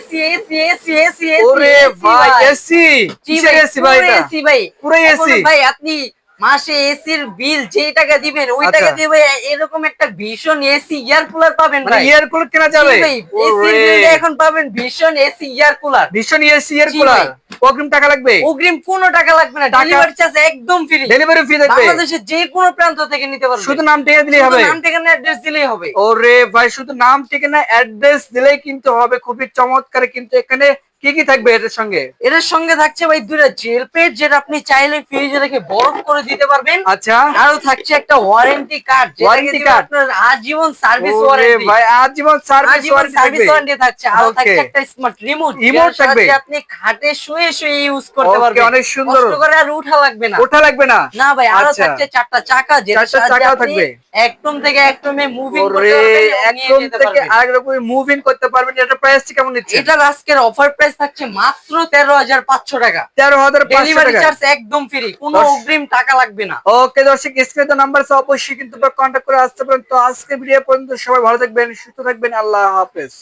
AC AC AC AC ওরে ভাই AC, কিসের এসি ভাই এটা? এসি ভাই, পুরো এসি ভাই আপনি মাসে এসির বিল যেই টাকা দিবেন ওই টাকা দিয়ে ভাই এরকম একটা ভীষণ এসি ইয়ার কুলার পাবেন ভাই। ইয়ার কুলার কেনা যাবে ভাই এসির বিল এখন পাবেন ভীষণ এসি ইয়ার কুলার। ভীষণ এসি ইয়ার কুলার। অগ্রিম টাকা লাগবে? অগ্রিম কোনো টাকা লাগবে না, ডেলিভারি চার্জ একদম ফ্রি। ডেলিভারি ফ্রি থাকবে, বাংলাদেশের যে কোনো প্রান্ত থেকে নিতে পারবেন। শুধু নাম ঠিকানা দিলেই হবে, নাম ঠিকানা অ্যাড্রেস দিলেই হবে। ওরে ভাই শুধু নাম ঠিকানা অ্যাড্রেস দিলেই কিন্তু হবে। খুবই চমৎকার। কিন্তু এখানে কি কি থাকবে এর সঙ্গে? এর সঙ্গে থাকছে ভাই দুইটা জেল প্যাড, যেটা আপনি চাইলে ফ্রিজে রেখে বরফ করে দিতে পারবেন। আচ্ছা, আরো থাকছে একটা ওয়ারেন্টি কার্ড, ওয়ারেন্টি কার্ড, আপনার আজীবন সার্ভিস ওয়ারেন্টি। ভাই আজীবন সার্ভিস ওয়ারেন্টি থাকছে। আর থাকছে একটা স্মার্ট রিমোট, থাকবে, আপনি খাটে শুয়ে শুয়ে ইউজ করতে পারবেন। অনেক সুন্দর, কষ্ট করে আর উঠা লাগবে না, না ভাই। আরো থাকছে চারটা চাকা, চারটা চাকাও থাকবে। একদম থেকে একদমে মুভিং করতে পারবেন, একদম থেকে আরেকরকম মুভিং করতে পারবেন। এটা প্রাইস কেমন নিচ্ছে? এটার আজকের অফার প্রাইস থাকছে মাত্র 13,500 টাকা। 13,500 ডেলিভারি টাকা, চার্জ একদম ফ্রি, কোনো অগ্রিম টাকা লাগবে না। ওকে দর্শক, স্ক্রিনে নাম্বার আছে, অবশ্যই কিন্তু কন্টাক্ট করে আসতে পারেন। তো আজকে ভিডিও পর্যন্ত সবাই ভালো থাকবেন, সুস্থ থাকবেন, আল্লাহ হাফেজ।